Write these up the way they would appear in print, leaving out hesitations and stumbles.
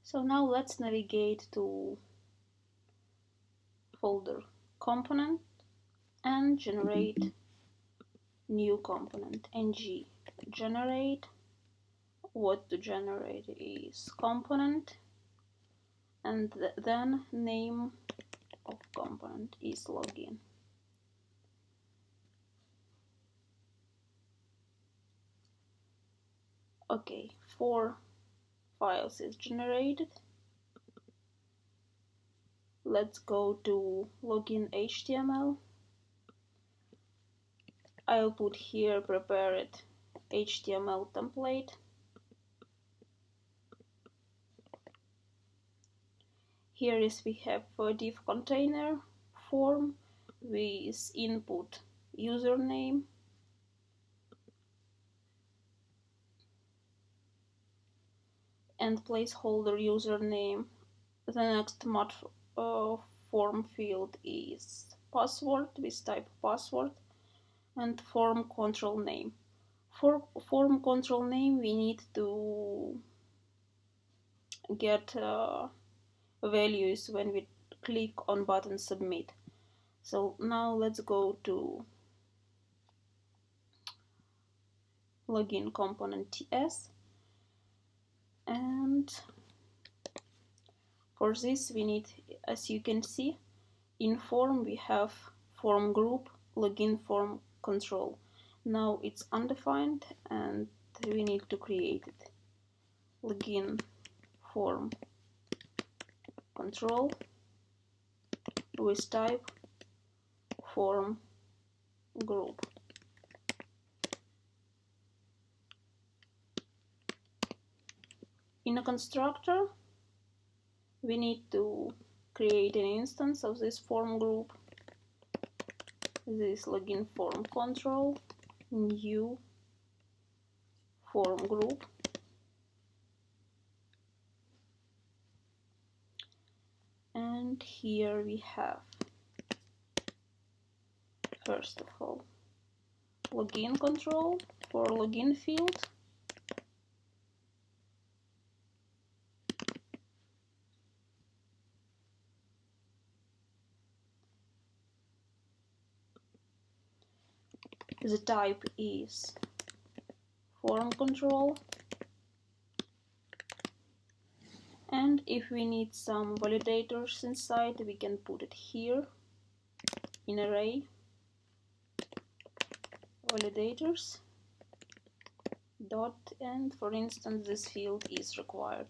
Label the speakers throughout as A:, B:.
A: So now let's navigate to folder component and generate new component. ng generate. What to generate is component, and then name of component is login. Okay, 4 files is generated. Let's go to login HTML. I'll put here prepared HTML template. Here is we have a div container form with input username and placeholder username. The next form field is password with type password and form control name. For form control name we need to get values when we click on button submit. So now let's go to login component TS, and for this we need, as you can see, in form we have form group login form control. Now it's undefined and we need to create it. Login form control with type form group. In a constructor we need to create an instance of this form group. This login form control, new form group, and here we have, first of all, login control for login field, the type is form control, and if we need some validators inside we can put it here in array validators dot, and for instance this field is required.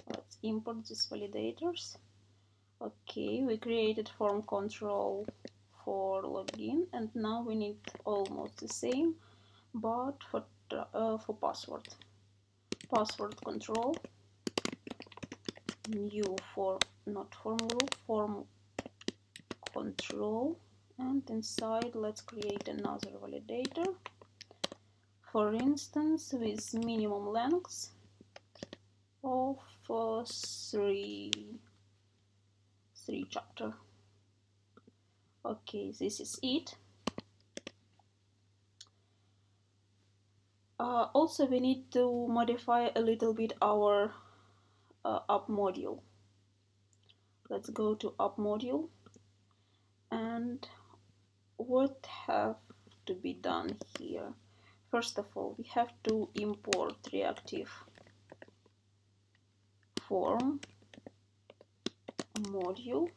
A: Let's import these validators. Okay, we created form control for login, and now we need almost the same, but for password. Password control, new form, not form group, form control, and inside let's create another validator, for instance with minimum length of 3 chapter. Okay, this is it. Also we need to modify a little bit our app module. Let's go to app module, and what have to be done here? First of all, we have to import reactive form module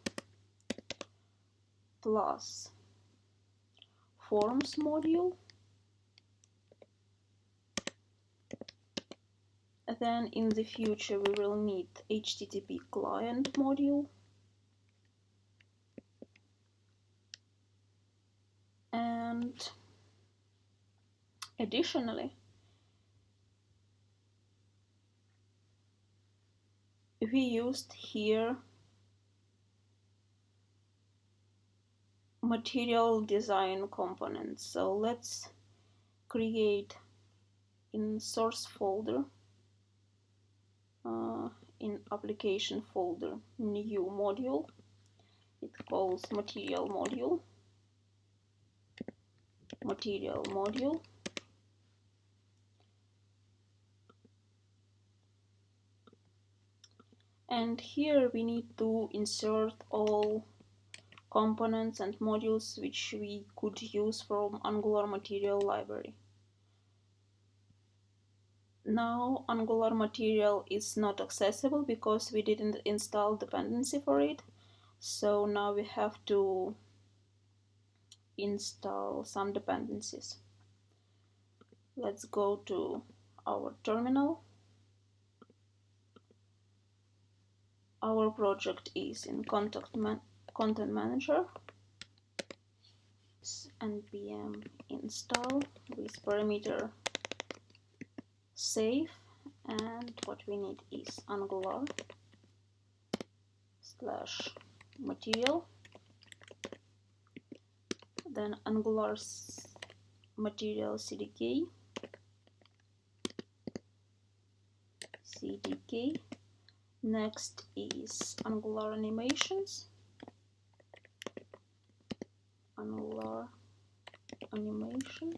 A: plus forms module. Then in the future we will need HTTP client module, and additionally we used here material design components. So let's create in source folder, in application folder, new module. It calls material module, material module. And here we need to insert all components and modules which we could use from Angular material library. Now Angular material is not accessible because we didn't install dependency for it. So now we have to install some dependencies. Let's go to our terminal. Our project is in Content Manager. Npm install with parameter save, and what we need is Angular / material, then Angular material CDK, next is Angular animations, Angular animation.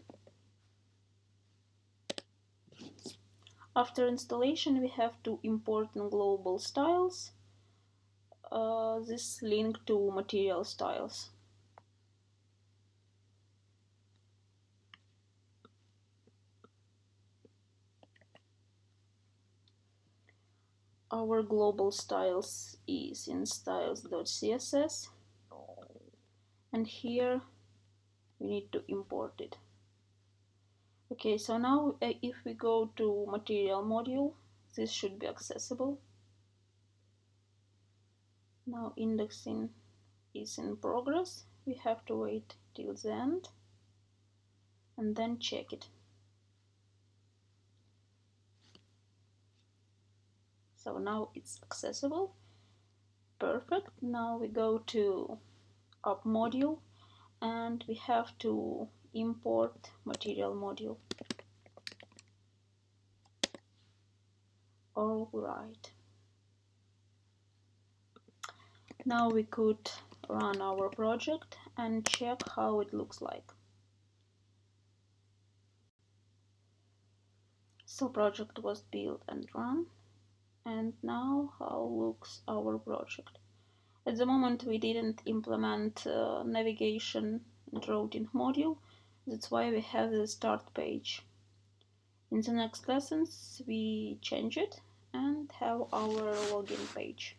A: After installation we have to import in global styles this link to material styles. Our global styles is in styles.css, and here we need to import it. Okay, so now if we go to material module, this should be accessible. Now indexing is in progress. We have to wait till the end and then check it. So now it's accessible. Perfect. Now we go to app module and we have to import material module. All right. Now we could run our project and check how it looks like. So project was built and run, and now how looks our project. At the moment we didn't implement navigation and routing module, that's why we have the start page. In the next lessons we change it and have our login page.